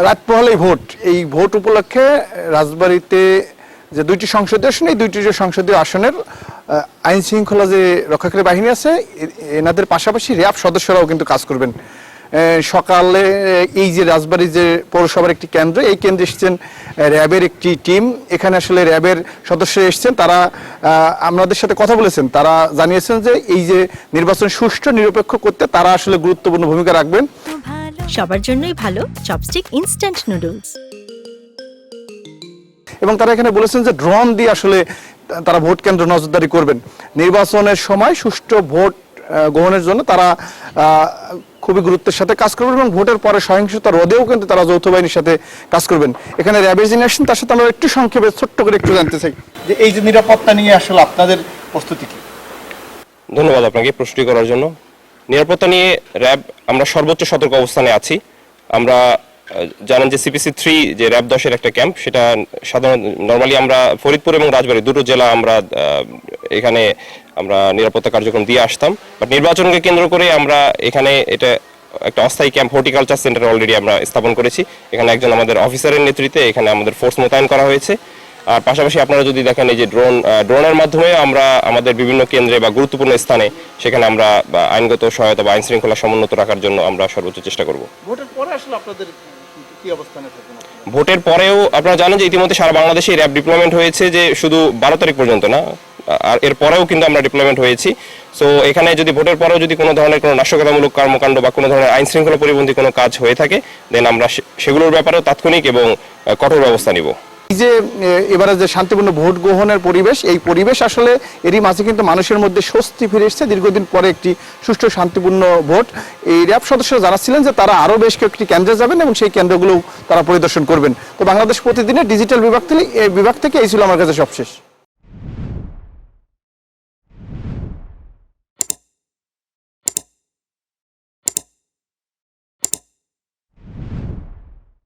রাত পোহালেই ভোট, এই ভোট উপলক্ষে রাজবাড়ীতে যে দুইটি সংসদীয় আসন, এই দুইটি সংসদীয় আসনের আইন শৃঙ্খলা যে রক্ষাকারী বাহিনী আছে এনাদের পাশাপাশি র্যাব সদস্যরাও কিন্তু কাজ করবেন। সকালে এই যে রাজবাড়ী যে পৌরসভার একটি কেন্দ্র, এই কেন্দ্রে এসেছেন র্যাবের একটি টিম। এখানে আসলে র্যাবের সদস্য এসেছেন, তারা আমাদের সাথে কথা বলেছেন। তারা জানিয়েছেন যে এই যে নির্বাচন সুষ্ঠু নিরপেক্ষ করতে তারা আসলে গুরুত্বপূর্ণ ভূমিকা রাখবেন। সবার জন্যই ভালো চপস্টিক ইনস্ট্যান্ট নুডলস। এবং তারা এখানে বলেছেন যে ড্রোন দিয়ে আসলে তারা ভোট কেন্দ্র নজরদারি করবেন। নির্বাচনের সময় সুষ্ঠু ভোট গ্রহণের জন্য তারা খুবই গুরুত্বের সাথে কাজ করবেন এবং ভোটের পরে সহিংসতা রোধেও কিন্তু তারা যৌথ বাহিনীর সাথে কাজ করবেন। এখানে র্যাবের যিনি আসেন তার সাথে আমরা একটু সংক্ষেপে ছোট্ট করে একটু জানতে চাই যে এই যে নিরাপত্তা নিয়ে আসলে আপনাদের প্রস্তুতি কি? ধন্যবাদ আপনাকে প্রশ্নটি করার জন্য। নিরাপত্তা নিয়ে র্যাব আমরা সর্বোচ্চ সতর্ক অবস্থানে আছি। আমরা জানেন যে সিপিসি 3 যে র্যাব 10-এর একটা ক্যাম্প, সেটা সাধারণ নর্মালি আমরা ফরিদপুর এবং রাজবাড়ী দুটো জেলা আমরা এখানে আমরা নিরাপত্তা কার্যক্রম দিয়ে আসতাম। বাট নির্বাচনকে কেন্দ্র করে আমরা এখানে এটা একটা অস্থায়ী ক্যাম্প হর্টিকালচার সেন্টার অলরেডি আমরা স্থাপন করেছি। এখানে একজন আমাদের অফিসারের নেতৃত্বে এখানে আমাদের ফোর্স মোতায়েন করা হয়েছে। আর পাশাপাশি আপনারা যদি দেখেন এই যে ড্রোনের মাধ্যমে আমরা আমাদের বিভিন্ন কেন্দ্রে বা গুরুত্বপূর্ণ স্থানে সেখানে আমরা আইনগত সহায়তা বা আইন শৃঙ্খলা সমুন্নত রাখার জন্য আমরা সর্বোচ্চ চেষ্টা করব। ভোটের পরে আসলে আপনাদের কি অবস্থানে থাকবেন? ভোটের পরেও আপনারা জানেন যে ইতিমধ্যে সারা বাংলাদেশে র্যাব ডিপ্লয়মেন্ট হয়েছে, যে শুধু 12 তারিখ পর্যন্ত না, আর এর পরেও কিন্তু আমরা ডিপ্লয়মেন্ট হয়েছি। সো এখানে যদি ভোটের পরেও যদি কোনো ধরনের কোনো নাশকতামূলক কর্মকাণ্ড বা কোনো ধরনের আইন শৃঙ্খলা পরিপন্থী কোনো কাজ হয়ে থাকে, দেন আমরা সেগুলোর ব্যাপারেও তাৎক্ষণিক এবং কঠোর ব্যবস্থা নিব। এই যে এবারে যে শান্তিপূর্ণ ভোট গ্রহণের পরিবেশ, এই পরিবেশ আসলে এরই মাঝে কিন্তু মানুষের মধ্যে স্বস্তি ফিরে এসেছে দীর্ঘদিন পরে একটি সুষ্ঠু শান্তিপূর্ণ ভোট। এই র্যাব সদস্য যারা ছিলেন যে তারা আরও বেশ কয়েকটি কেন্দ্রে যাবেন এবং সেই কেন্দ্রগুলো তারা পরিদর্শন করবেন। তো বাংলাদেশ প্রতিদিনের ডিজিটাল বিভাগ থেকে এই ছিল আমার কাছে সবশেষ।